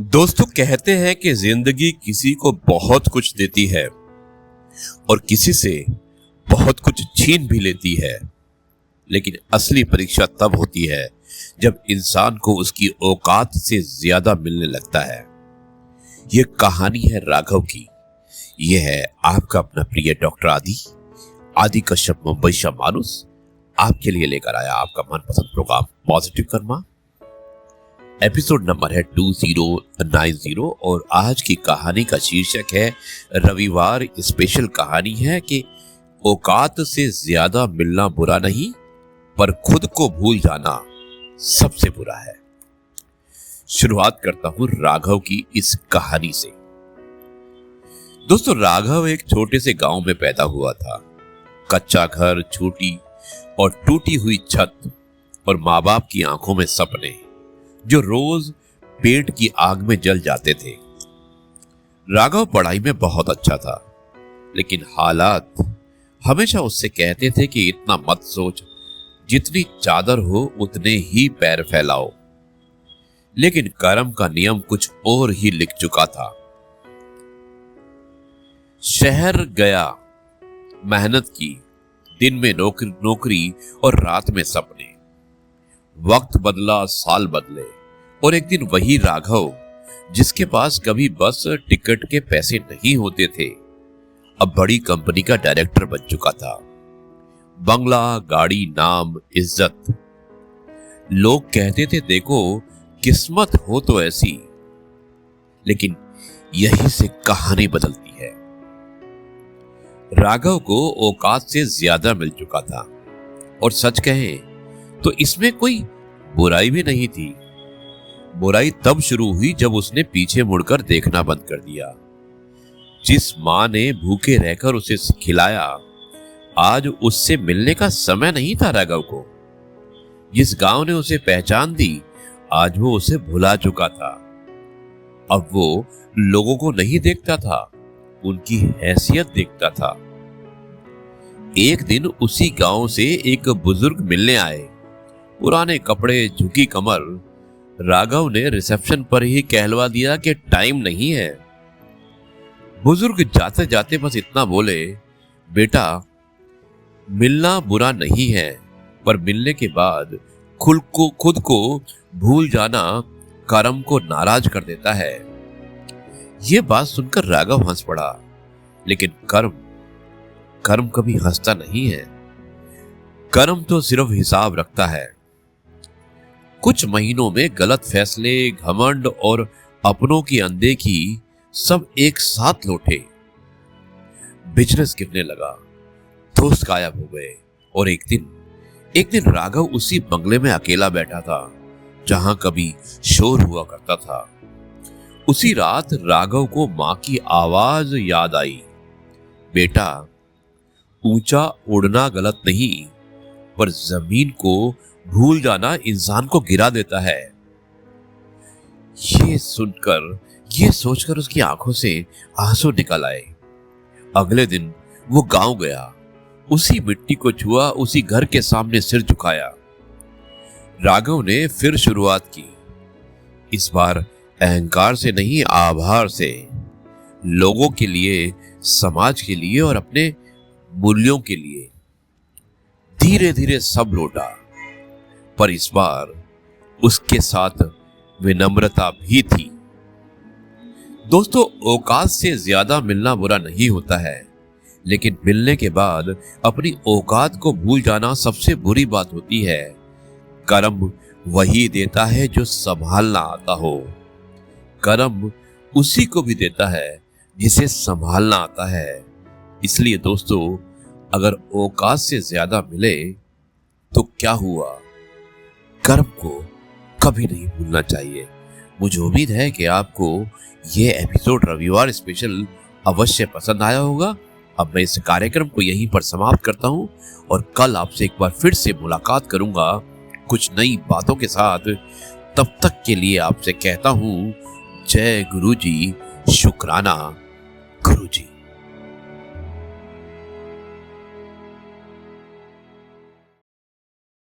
दोस्तों कहते हैं कि जिंदगी किसी को बहुत कुछ देती है और किसी से बहुत कुछ छीन भी लेती है, लेकिन असली परीक्षा तब होती है जब इंसान को उसकी औकात से ज्यादा मिलने लगता है। यह कहानी है राघव की। यह है आपका अपना प्रिय डॉक्टर आदि कश्यप मुंबई का मानुस आपके लिए लेकर आया आपका मनपसंद programme positive karma. Episode number है 2090 और आज की कहानी का शीर्षक है रविवार स्पेशल। कहानी है कि औकात से ज्यादा मिलना बुरा नहीं, पर खुद को भूल जाना सबसे बुरा है। शुरुआत करता हूं राघव की इस कहानी से। दोस्तों, राघव एक छोटे से गांव में पैदा हुआ था। कच्चा घर, छोटी और टूटी हुई छत और माँ बाप की आंखों में सपने जो रोज पेट की आग में जल जाते थे। राघव पढ़ाई में बहुत अच्छा था, लेकिन हालात हमेशा उससे कहते थे कि इतना मत सोच, जितनी चादर हो उतने ही पैर फैलाओ। लेकिन कर्म का नियम कुछ और ही लिख चुका था। शहर गया, मेहनत की, दिन में नौकरी और रात में सपने। वक्त बदला, साल बदले, और एक दिन वही राघव जिसके पास कभी बस टिकट के पैसे नहीं होते थे, अब बड़ी कंपनी का डायरेक्टर बन चुका था। बंगला, गाड़ी, नाम, इज्जत। लोग कहते थे देखो किस्मत हो तो ऐसी, लेकिन यही से कहानी बदलती है। राघव को औकात से ज्यादा मिल चुका था, और सच कहें तो इसमें कोई बुराई भी नहीं थी। बुराई तब शुरू हुई जब उसने पीछे मुड़कर देखना बंद कर दिया। जिस मां ने भूखे रहकर उसे खिलाया, आज उससे मिलने का समय नहीं था राघव को। जिस गांव ने उसे पहचान दी, आज वो उसे भुला चुका था। अब वो लोगों को नहीं देखता था, उनकी हैसियत देखता था। एक दिन उसी गांव से एक बुजुर्ग मिलने आए। पुराने कपड़े, झुकी कमर। राघव ने रिसेप्शन पर ही कहलवा दिया कि टाइम नहीं है। बुजुर्ग जाते जाते बस इतना बोले, बेटा मिलना बुरा नहीं है, पर मिलने के बाद खुद को भूल जाना कर्म को नाराज कर देता है। यह बात सुनकर राघव हंस पड़ा, लेकिन कर्म कभी हंसता नहीं है। कर्म तो सिर्फ हिसाब रखता है। कुछ महीनों में गलत फैसले, घमंड और अपनों की अनदेखी सब एक साथ लौटे। बिजनेस गिरने लगा, दोस्त गायब हो गए, और एक दिन राघव उसी बंगले में अकेला बैठा था जहां कभी शोर हुआ करता था। उसी रात राघव को मां की आवाज याद आई, बेटा ऊंचा उड़ना गलत नहीं, पर जमीन को भूल जाना इंसान को गिरा देता है। ये सोचकर उसकी आंखों से आंसू निकल आए। अगले दिन वो गांव गया, उसी मिट्टी को छुआ, उसी घर के सामने सिर झुकाया। राघव ने फिर शुरुआत की, इस बार अहंकार से नहीं, आभार से। लोगों के लिए, समाज के लिए और अपने मूल्यों के लिए। धीरे धीरे सब लौटा, पर इस बार उसके साथ विनम्रता भी थी। दोस्तों, औकात से ज्यादा मिलना बुरा नहीं होता है, लेकिन मिलने के बाद अपनी औकात को भूल जाना सबसे बुरी बात होती है। कर्म वही देता है जो संभालना आता हो। कर्म उसी को भी देता है जिसे संभालना आता है। इसलिए दोस्तों, अगर औकात से ज्यादा मिले तो क्या हुआ, कर्म को कभी नहीं भूलना चाहिए। मुझे उम्मीद है कि आपको यह एपिसोड रविवार स्पेशल अवश्य पसंद आया होगा। अब मैं इस कार्यक्रम को यहीं पर समाप्त करता हूं और कल आपसे एक बार फिर से मुलाकात करूंगा कुछ नई बातों के साथ। तब तक के लिए आपसे कहता हूं, जय गुरु जी, शुक्राना गुरु जी।